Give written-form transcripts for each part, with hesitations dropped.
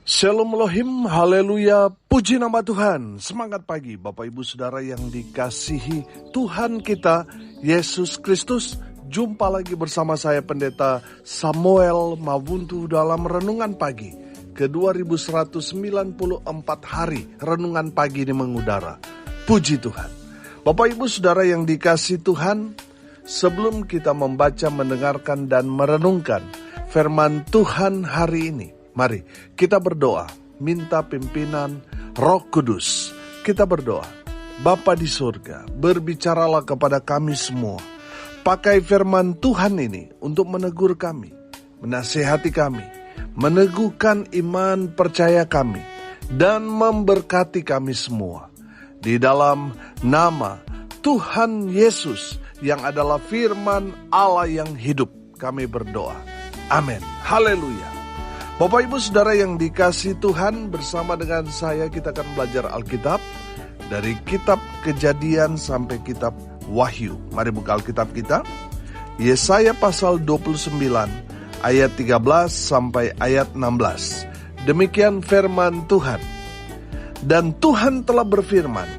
Shalom Elohim, haleluya, puji nama Tuhan. Semangat pagi Bapak Ibu Saudara yang dikasihi Tuhan kita, Yesus Kristus. Jumpa lagi bersama saya Pendeta Samuel Mawuntu dalam Renungan Pagi ke 2194 hari Renungan Pagi ini mengudara. Puji Tuhan. Bapak Ibu Saudara yang dikasihi Tuhan, sebelum kita membaca, mendengarkan, dan merenungkan firman Tuhan hari ini, mari kita berdoa, minta pimpinan Roh Kudus. Kita berdoa. Bapa di surga, berbicaralah kepada kami semua. Pakai firman Tuhan ini untuk menegur kami, menasihati kami, meneguhkan iman percaya kami, dan memberkati kami semua. Di dalam nama Tuhan Yesus yang adalah firman Allah yang hidup, kami berdoa. Amin. Haleluya. Bapak Ibu Saudara yang dikasihi Tuhan, bersama dengan saya kita akan belajar Alkitab dari kitab Kejadian sampai kitab Wahyu. Mari buka Alkitab kita. Yesaya pasal 29 ayat 13 sampai ayat 16. Demikian firman Tuhan. Dan Tuhan telah berfirman,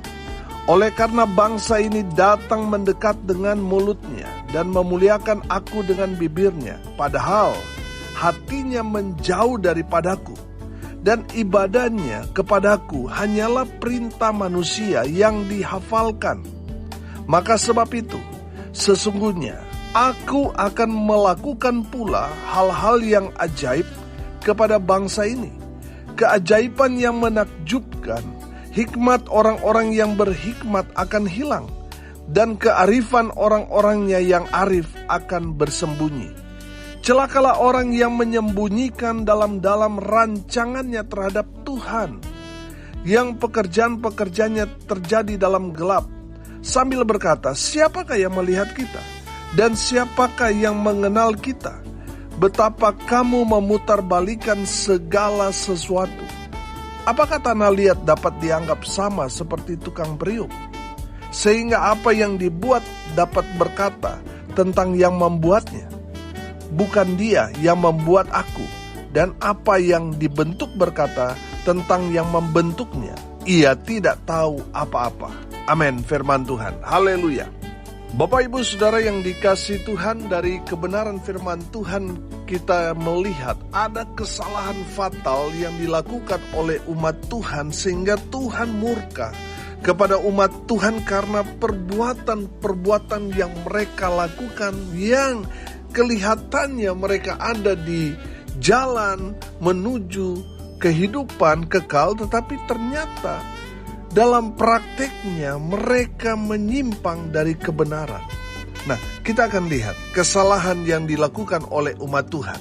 oleh karena bangsa ini datang mendekat dengan mulutnya dan memuliakan aku dengan bibirnya, padahal hatinya menjauh daripadaku, dan ibadahnya kepadaku hanyalah perintah manusia yang dihafalkan. Maka sebab itu, sesungguhnya aku akan melakukan pula hal-hal yang ajaib kepada bangsa ini, keajaiban yang menakjubkan. Hikmat orang-orang yang berhikmat akan hilang, dan kearifan orang-orangnya yang arif akan bersembunyi. Celakalah orang yang menyembunyikan dalam-dalam rancangannya terhadap Tuhan, yang pekerjaan-pekerjaannya terjadi dalam gelap, sambil berkata, siapakah yang melihat kita? Dan siapakah yang mengenal kita? Betapa kamu memutarbalikan segala sesuatu. Apakah tanah liat dapat dianggap sama seperti tukang periuk? Sehingga apa yang dibuat dapat berkata tentang yang membuatnya, bukan dia yang membuat aku, dan apa yang dibentuk berkata tentang yang membentuknya, ia tidak tahu apa-apa. Amin, firman Tuhan. Haleluya. Bapak Ibu Saudara yang dikasihi Tuhan, dari kebenaran firman Tuhan kita melihat ada kesalahan fatal yang dilakukan oleh umat Tuhan sehingga Tuhan murka kepada umat Tuhan karena perbuatan-perbuatan yang mereka lakukan, yang kelihatannya mereka ada di jalan menuju kehidupan kekal, tetapi ternyata dalam prakteknya mereka menyimpang dari kebenaran. Nah, kita akan lihat kesalahan yang dilakukan oleh umat Tuhan.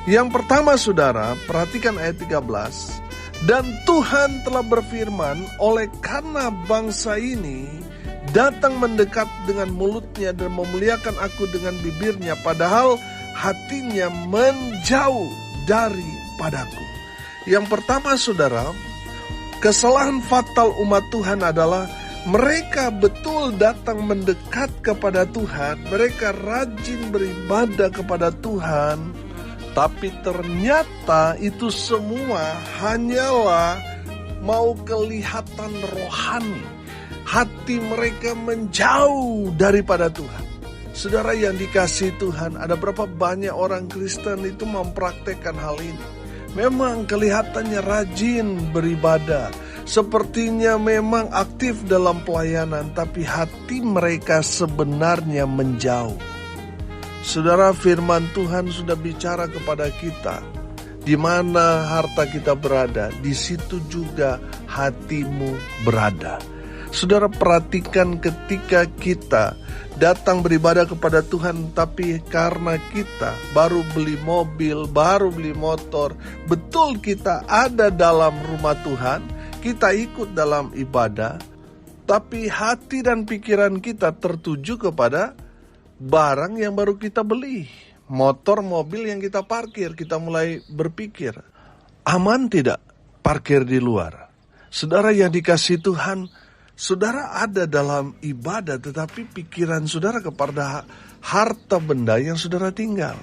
Yang pertama saudara, perhatikan ayat 13. Dan Tuhan telah berfirman, oleh karena bangsa ini datang mendekat dengan mulutnya dan memuliakan aku dengan bibirnya, padahal hatinya menjauh daripadaku. Yang pertama saudara, kesalahan fatal umat Tuhan adalah mereka betul datang mendekat kepada Tuhan, mereka rajin beribadah kepada Tuhan, tapi ternyata itu semua hanyalah mau kelihatan rohani. Hati mereka menjauh daripada Tuhan. Saudara yang dikasihi Tuhan, ada berapa banyak orang Kristen itu mempraktekkan hal ini. Memang kelihatannya rajin beribadah, sepertinya memang aktif dalam pelayanan, tapi hati mereka sebenarnya menjauh. Saudara, firman Tuhan sudah bicara kepada kita, di mana harta kita berada, di situ juga hatimu berada. Saudara, perhatikan ketika kita datang beribadah kepada Tuhan, tapi karena kita baru beli mobil, baru beli motor, betul kita ada dalam rumah Tuhan, kita ikut dalam ibadah, tapi hati dan pikiran kita tertuju kepada barang yang baru kita beli, motor, mobil yang kita parkir. Kita mulai berpikir, aman tidak parkir di luar? Saudara yang dikasihi Tuhan, saudara ada dalam ibadah, tetapi pikiran saudara kepada harta benda yang saudara tinggal.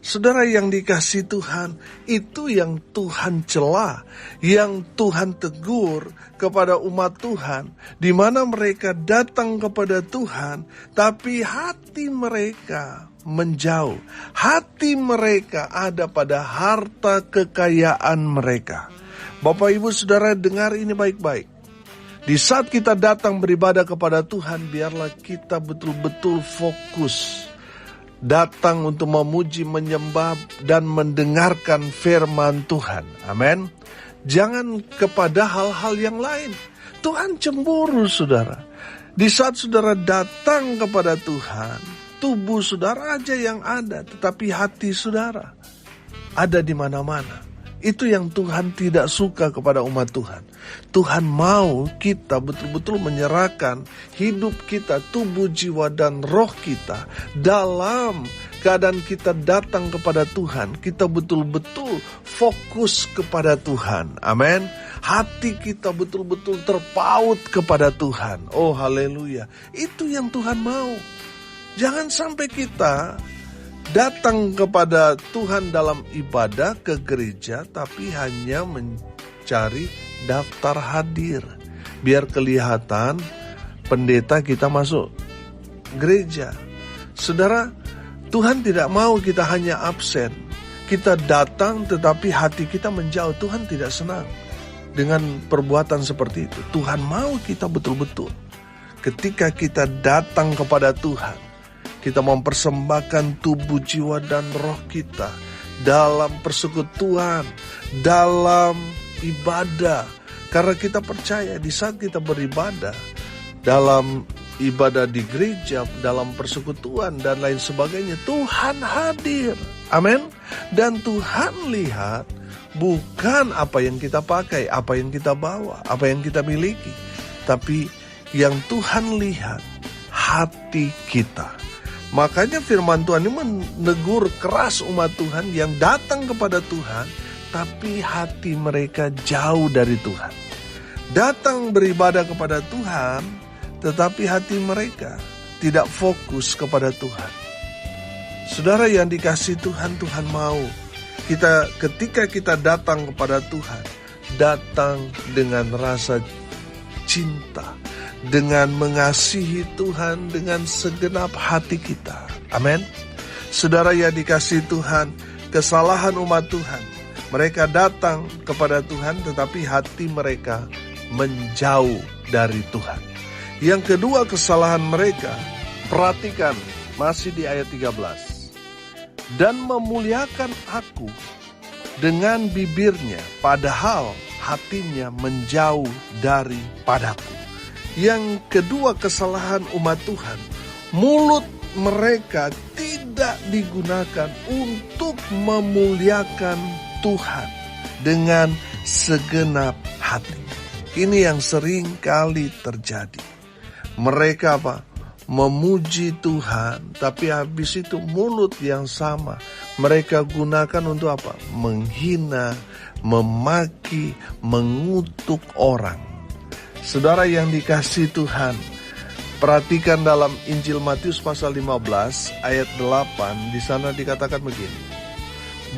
Saudara yang dikasihi Tuhan, itu yang Tuhan cela, yang Tuhan tegur kepada umat Tuhan, di mana mereka datang kepada Tuhan, tapi hati mereka menjauh. Hati mereka ada pada harta kekayaan mereka. Bapak Ibu Saudara, dengar ini baik-baik. Di saat kita datang beribadah kepada Tuhan, biarlah kita betul-betul fokus datang untuk memuji, menyembah, dan mendengarkan firman Tuhan. Amin. Jangan kepada hal-hal yang lain. Tuhan cemburu, saudara. Di saat saudara datang kepada Tuhan, tubuh saudara aja yang ada, tetapi hati saudara ada di mana-mana. Itu yang Tuhan tidak suka kepada umat Tuhan. Tuhan mau kita betul-betul menyerahkan hidup kita, tubuh, jiwa, dan roh kita dalam keadaan kita datang kepada Tuhan. Kita betul-betul fokus kepada Tuhan. Amin. Hati kita betul-betul terpaut kepada Tuhan. Oh haleluya. Itu yang Tuhan mau. Jangan sampai kita datang kepada Tuhan dalam ibadah ke gereja, tapi hanya mencari daftar hadir. Biar kelihatan pendeta kita masuk gereja. Saudara, Tuhan tidak mau kita hanya absen. Kita datang tetapi hati kita menjauh. Tuhan tidak senang dengan perbuatan seperti itu. Tuhan mau kita betul-betul ketika kita datang kepada Tuhan, kita mempersembahkan tubuh, jiwa, dan roh kita dalam persekutuan, dalam ibadah. Karena kita percaya di saat kita beribadah, dalam ibadah di gereja, dalam persekutuan, dan lain sebagainya, Tuhan hadir. Amin. Dan Tuhan lihat bukan apa yang kita pakai, apa yang kita bawa, apa yang kita miliki. Tapi yang Tuhan lihat, hati kita. Makanya firman Tuhan ini menegur keras umat Tuhan yang datang kepada Tuhan, tapi hati mereka jauh dari Tuhan. Datang beribadah kepada Tuhan, tetapi hati mereka tidak fokus kepada Tuhan. Saudara yang dikasihi Tuhan, Tuhan mau kita ketika kita datang kepada Tuhan, datang dengan rasa cinta, dengan mengasihi Tuhan dengan segenap hati kita. Amin. Saudara yang dikasihi Tuhan, kesalahan umat Tuhan, mereka datang kepada Tuhan tetapi hati mereka menjauh dari Tuhan. Yang kedua kesalahan mereka, perhatikan masih di ayat 13. Dan memuliakan aku dengan bibirnya, padahal hatinya menjauh daripadaku. Yang kedua kesalahan umat Tuhan, mulut mereka tidak digunakan untuk memuliakan Tuhan dengan segenap hati. Ini yang sering kali terjadi. Mereka memuji Tuhan, tapi habis itu mulut yang sama mereka gunakan untuk menghina, memaki, mengutuk orang. Saudara yang dikasihi Tuhan, perhatikan dalam Injil Matius pasal 15 ayat 8, di sana dikatakan begini.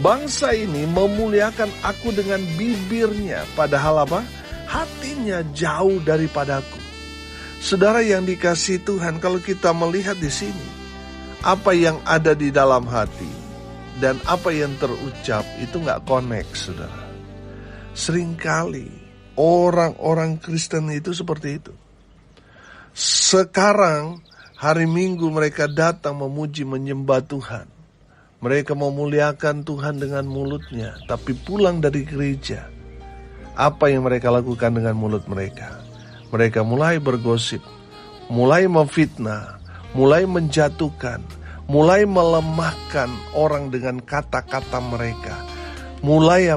Bangsa ini memuliakan aku dengan bibirnya, padahal hatinya jauh daripadaku. Saudara yang dikasihi Tuhan, kalau kita melihat di sini, apa yang ada di dalam hati dan apa yang terucap itu nggak connect, saudara. Seringkali orang-orang Kristen itu seperti itu. Sekarang hari Minggu mereka datang memuji, menyembah Tuhan. Mereka memuliakan Tuhan dengan mulutnya, tapi pulang dari gereja, apa yang mereka lakukan dengan mulut mereka? Mereka mulai bergosip, mulai memfitnah, mulai menjatuhkan, mulai melemahkan orang dengan kata-kata mereka. Mulai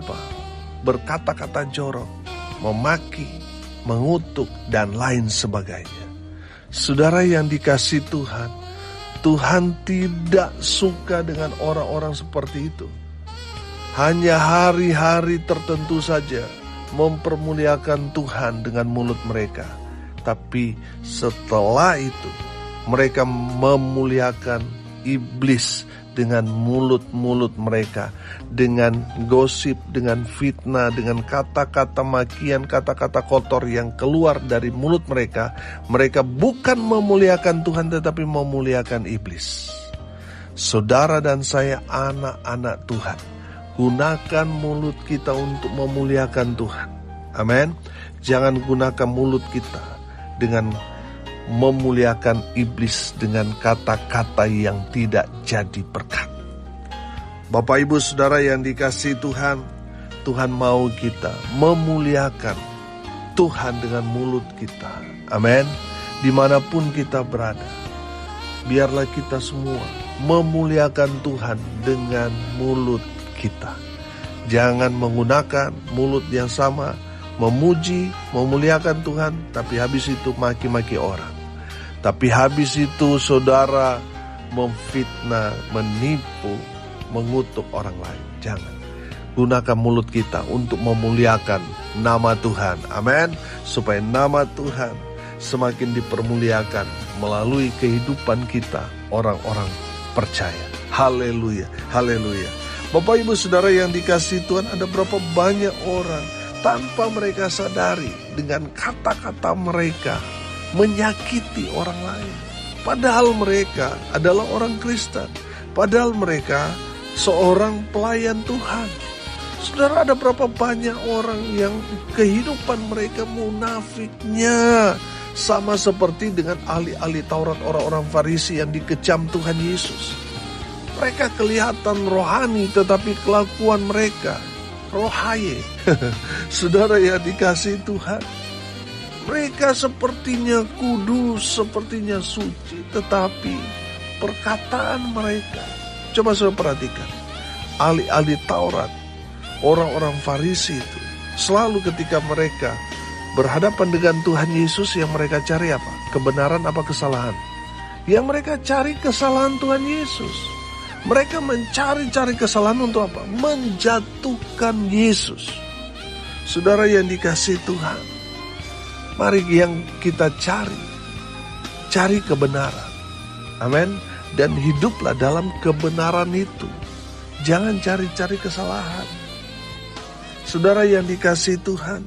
berkata-kata jorok, memaki, mengutuk, dan lain sebagainya. Saudara yang dikasihi Tuhan, Tuhan tidak suka dengan orang-orang seperti itu. Hanya hari-hari tertentu saja mempermuliakan Tuhan dengan mulut mereka. Tapi setelah itu mereka memuliakan iblis dengan mulut-mulut mereka, dengan gosip, dengan fitnah, dengan kata-kata makian, kata-kata kotor yang keluar dari mulut mereka. Mereka bukan memuliakan Tuhan tetapi memuliakan iblis. Saudara dan saya anak-anak Tuhan, gunakan mulut kita untuk memuliakan Tuhan. Amin. Jangan gunakan mulut kita dengan memuliakan iblis dengan kata-kata yang tidak jadi berkat. Bapak Ibu Saudara yang dikasihi Tuhan, Tuhan mau kita memuliakan Tuhan dengan mulut kita. Amin. Dimanapun kita berada, biarlah kita semua memuliakan Tuhan dengan mulut kita. Jangan menggunakan mulut yang sama memuji, memuliakan Tuhan, tapi habis itu maki-maki orang. Tapi habis itu saudara memfitnah, menipu, mengutuk orang lain. Jangan. Gunakan mulut kita untuk memuliakan nama Tuhan. Amin. Supaya nama Tuhan semakin dipermuliakan melalui kehidupan kita, orang-orang percaya. Haleluya, haleluya. Bapak Ibu Saudara yang dikasihi Tuhan, ada berapa banyak orang tanpa mereka sadari dengan kata-kata mereka menyakiti orang lain. Padahal mereka adalah orang Kristen. Padahal mereka seorang pelayan Tuhan. Saudara, ada berapa banyak orang yang kehidupan mereka munafiknya. Sama seperti dengan ahli-ahli Taurat, orang-orang Farisi yang dikecam Tuhan Yesus. Mereka kelihatan rohani tetapi kelakuan mereka rohaye. Saudara yang dikasihi Tuhan, mereka sepertinya kudus, sepertinya suci, tetapi perkataan mereka, coba saudara perhatikan, ahli-ahli Taurat, orang-orang Farisi itu, selalu ketika mereka berhadapan dengan Tuhan Yesus, yang mereka cari apa? Kebenaran apa kesalahan? Yang mereka cari kesalahan Tuhan Yesus. Mereka mencari-cari kesalahan untuk apa? Menjatuhkan Yesus. Saudara yang dikasihi Tuhan, mari yang kita cari kebenaran. Amin. Dan hiduplah dalam kebenaran itu. Jangan cari-cari kesalahan. Saudara yang dikasihi Tuhan,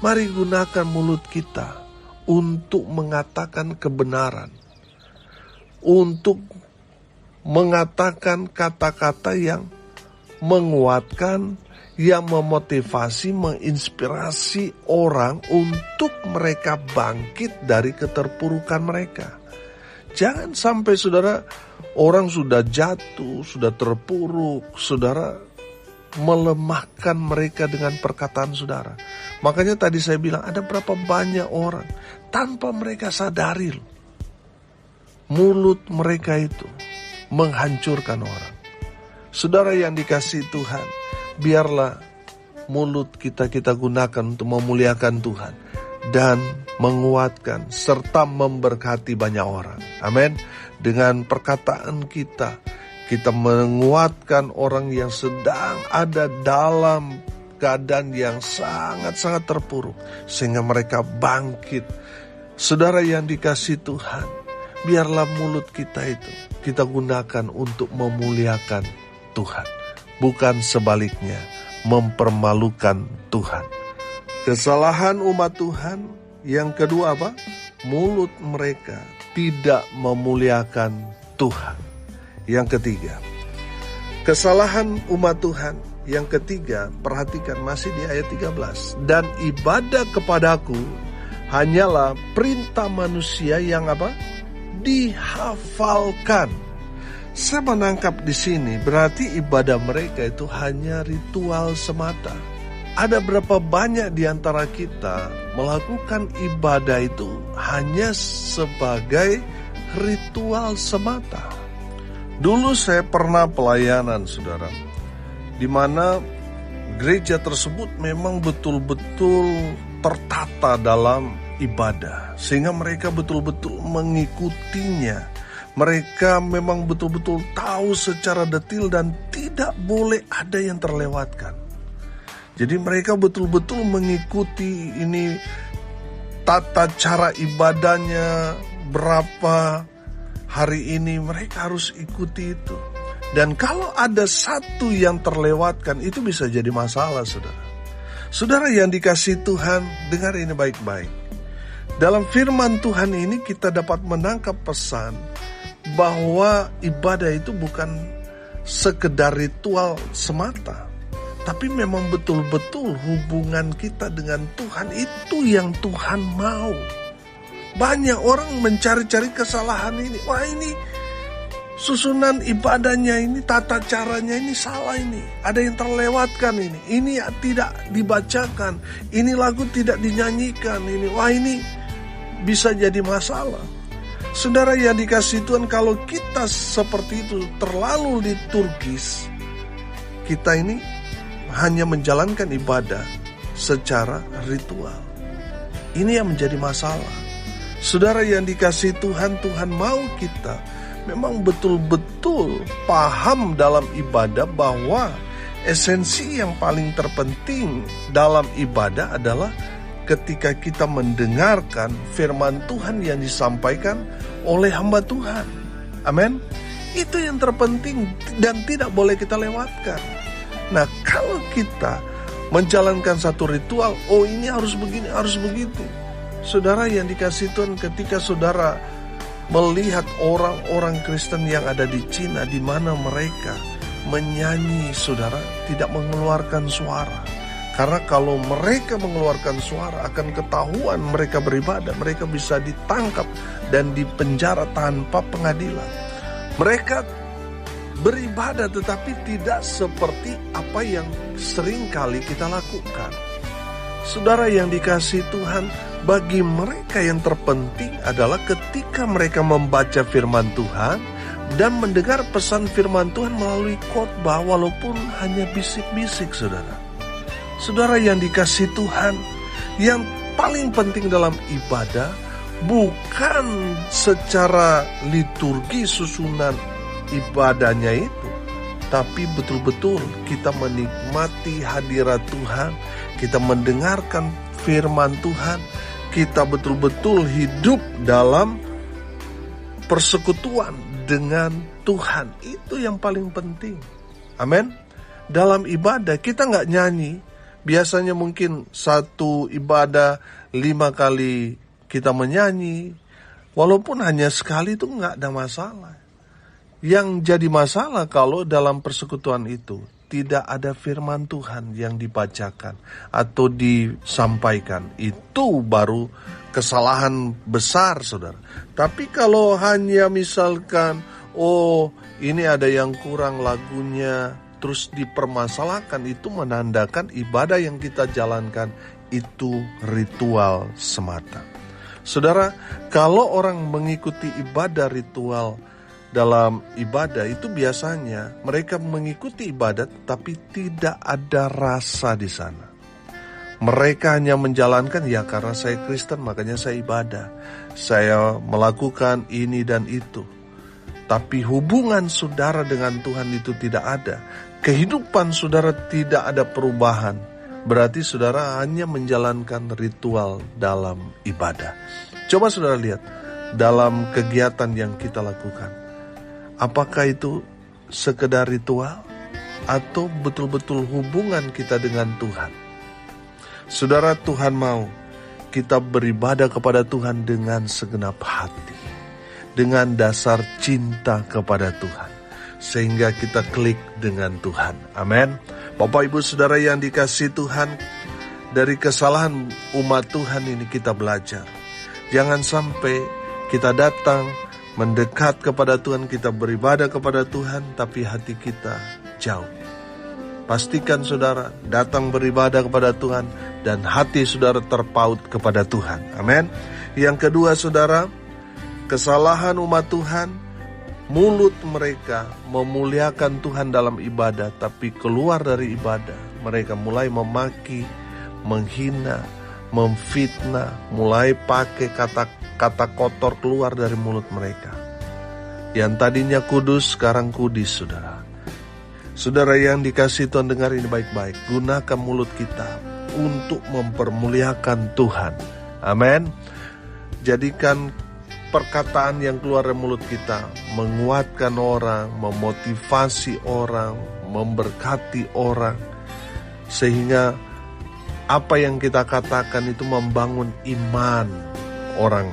mari gunakan mulut kita untuk mengatakan kebenaran. Untuk mengatakan kata-kata yang menguatkan, yang memotivasi, menginspirasi orang untuk mereka bangkit dari keterpurukan mereka. Jangan sampai saudara, orang sudah jatuh, sudah terpuruk, saudara melemahkan mereka dengan perkataan saudara. Makanya tadi saya bilang ada berapa banyak orang tanpa mereka sadari, mulut mereka itu menghancurkan orang. Saudara yang dikasihi Tuhan, biarlah mulut kita gunakan untuk memuliakan Tuhan dan menguatkan serta memberkati banyak orang. Amin. Dengan perkataan kita menguatkan orang yang sedang ada dalam keadaan yang sangat-sangat terpuruk, sehingga mereka bangkit. Saudara yang dikasihi Tuhan, biarlah mulut kita itu kita gunakan untuk memuliakan Tuhan, bukan sebaliknya mempermalukan Tuhan. Kesalahan umat Tuhan yang kedua apa? Mulut mereka tidak memuliakan Tuhan. Yang ketiga, kesalahan umat Tuhan yang ketiga, perhatikan masih di ayat 13. Dan ibadah kepadaku hanyalah perintah manusia yang apa? Dihafalkan. Saya menangkap di sini berarti ibadah mereka itu hanya ritual semata. Ada berapa banyak di antara kita melakukan ibadah itu hanya sebagai ritual semata. Dulu saya pernah pelayanan, saudara, di mana gereja tersebut memang betul-betul tertata dalam ibadah, sehingga mereka betul-betul mengikutinya. Mereka memang betul-betul tahu secara detail dan tidak boleh ada yang terlewatkan. Jadi mereka betul-betul mengikuti ini tata cara ibadahnya, berapa hari ini mereka harus ikuti itu. Dan kalau ada satu yang terlewatkan, itu bisa jadi masalah, saudara. Saudara yang dikasihi Tuhan, dengar ini baik-baik. Dalam firman Tuhan ini kita dapat menangkap pesan bahwa ibadah itu bukan sekedar ritual semata, tapi memang betul-betul hubungan kita dengan Tuhan itu yang Tuhan mau. Banyak orang mencari-cari kesalahan ini. Wah, ini susunan ibadahnya ini, tata caranya ini salah ini. Ada yang terlewatkan ini. Ini tidak dibacakan. Ini lagu tidak dinyanyikan ini. Wah, ini bisa jadi masalah. Saudara yang dikasihi Tuhan, kalau kita seperti itu terlalu liturgis, kita ini hanya menjalankan ibadah secara ritual. Ini yang menjadi masalah. Saudara yang dikasihi Tuhan, Tuhan mau kita memang betul-betul paham dalam ibadah bahwa esensi yang paling terpenting dalam ibadah adalah ketika kita mendengarkan firman Tuhan yang disampaikan oleh hamba Tuhan. Amin. Itu yang terpenting dan tidak boleh kita lewatkan. Nah, kalau kita menjalankan satu ritual, oh ini harus begini, harus begitu. Saudara yang dikasihi Tuhan, ketika saudara melihat orang-orang Kristen yang ada di Cina, di mana mereka menyanyi, saudara, tidak mengeluarkan suara. Karena kalau mereka mengeluarkan suara akan ketahuan mereka beribadah, mereka bisa ditangkap dan dipenjara tanpa pengadilan. Mereka beribadah tetapi tidak seperti apa yang sering kali kita lakukan. Saudara yang dikasihi Tuhan, bagi mereka yang terpenting adalah ketika mereka membaca firman Tuhan dan mendengar pesan firman Tuhan melalui khotbah walaupun hanya bisik-bisik, saudara. Saudara yang dikasihi Tuhan, yang paling penting dalam ibadah bukan secara liturgi susunan ibadahnya itu, tapi betul-betul kita menikmati hadirat Tuhan, kita mendengarkan firman Tuhan, kita betul-betul hidup dalam persekutuan dengan Tuhan. Itu yang paling penting. Amin. Dalam ibadah kita nggak nyanyi. Biasanya mungkin satu ibadah 5 kali kita menyanyi. Walaupun hanya sekali itu nggak ada masalah. Yang jadi masalah kalau dalam persekutuan itu tidak ada firman Tuhan yang dibacakan atau disampaikan. Itu baru kesalahan besar, saudara. Tapi kalau hanya misalkan, oh ini ada yang kurang lagunya, terus dipermasalahkan, itu menandakan ibadah yang kita jalankan itu ritual semata. Saudara, kalau orang mengikuti ibadah ritual dalam ibadah itu biasanya mereka mengikuti ibadat tapi tidak ada rasa di sana. Mereka hanya menjalankan, ya karena saya Kristen makanya saya ibadah, saya melakukan ini dan itu. Tapi hubungan saudara dengan Tuhan itu tidak ada. Kehidupan saudara tidak ada perubahan. Berarti saudara hanya menjalankan ritual dalam ibadah. Coba saudara lihat dalam kegiatan yang kita lakukan. Apakah itu sekedar ritual atau betul-betul hubungan kita dengan Tuhan? Saudara, Tuhan mau kita beribadah kepada Tuhan dengan segenap hati, dengan dasar cinta kepada Tuhan, sehingga kita klik dengan Tuhan. Amin. Bapak Ibu Saudara yang dikasihi Tuhan, dari kesalahan umat Tuhan ini kita belajar. Jangan sampai kita datang mendekat kepada Tuhan, kita beribadah kepada Tuhan, tapi hati kita jauh. Pastikan saudara datang beribadah kepada Tuhan dan hati saudara terpaut kepada Tuhan. Amin. Yang kedua saudara, kesalahan umat Tuhan, mulut mereka memuliakan Tuhan dalam ibadah, tapi keluar dari ibadah mereka mulai memaki, menghina, memfitnah, mulai pakai kata kotor keluar dari mulut mereka. Yang tadinya kudus sekarang kudis, saudara. Saudara yang dikasihi Tuhan, dengar ini baik-baik. Gunakan mulut kita untuk mempermuliakan Tuhan. Amin. Jadikan perkataan yang keluar dari mulut kita menguatkan orang, memotivasi orang, memberkati orang, sehingga apa yang kita katakan itu membangun iman orang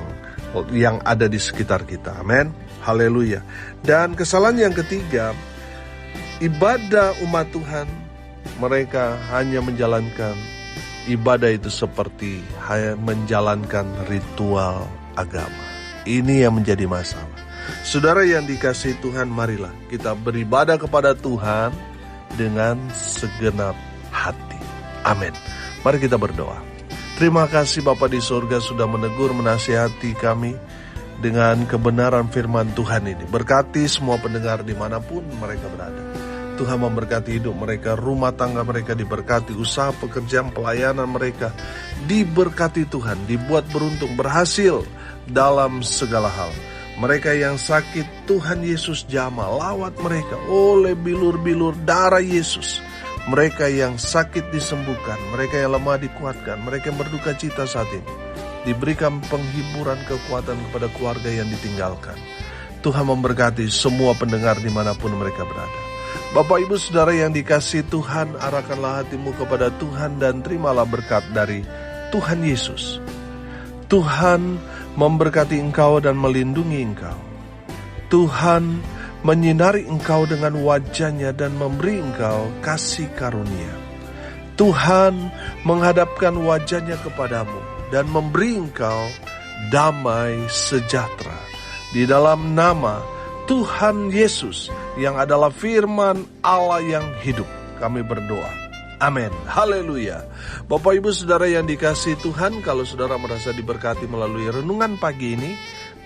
yang ada di sekitar kita. Amin. Haleluya. Dan kesalahan yang ketiga, ibadah umat Tuhan, mereka hanya menjalankan ibadah itu seperti menjalankan ritual agama. Ini yang menjadi masalah. Saudara yang dikasihi Tuhan, marilah kita beribadah kepada Tuhan dengan segenap hati. Amin. Mari kita berdoa. Terima kasih Bapa di surga sudah menegur, menasihati kami dengan kebenaran firman Tuhan ini. Berkati semua pendengar dimanapun mereka berada. Tuhan memberkati hidup mereka, rumah tangga mereka diberkati, usaha pekerjaan pelayanan mereka diberkati Tuhan, dibuat beruntung, berhasil dalam segala hal. Mereka yang sakit, Tuhan Yesus jamah, lawat mereka oleh bilur-bilur darah Yesus. Mereka yang sakit disembuhkan, mereka yang lemah dikuatkan, mereka yang berduka cita saat ini diberikan penghiburan, kekuatan kepada keluarga yang ditinggalkan. Tuhan memberkati semua pendengar dimanapun mereka berada. Bapak Ibu Saudara yang dikasihi Tuhan, arahkanlah hatimu kepada Tuhan dan terimalah berkat dari Tuhan Yesus. Tuhan memberkati engkau dan melindungi engkau. Tuhan menyinari engkau dengan wajah-Nya dan memberi engkau kasih karunia. Tuhan menghadapkan wajah-Nya kepadamu dan memberi engkau damai sejahtera. Di dalam nama Tuhan Yesus yang adalah firman Allah yang hidup, kami berdoa. Amin. Haleluya. Bapak Ibu Saudara yang dikasihi Tuhan, kalau saudara merasa diberkati melalui renungan pagi ini,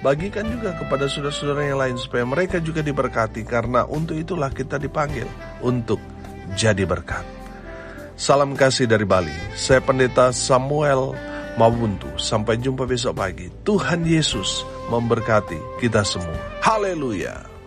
bagikan juga kepada saudara-saudara yang lain supaya mereka juga diberkati, karena untuk itulah kita dipanggil untuk jadi berkat. Salam kasih dari Bali. Saya Pendeta Samuel Mawuntu. Sampai jumpa besok pagi. Tuhan Yesus memberkati kita semua. Haleluya.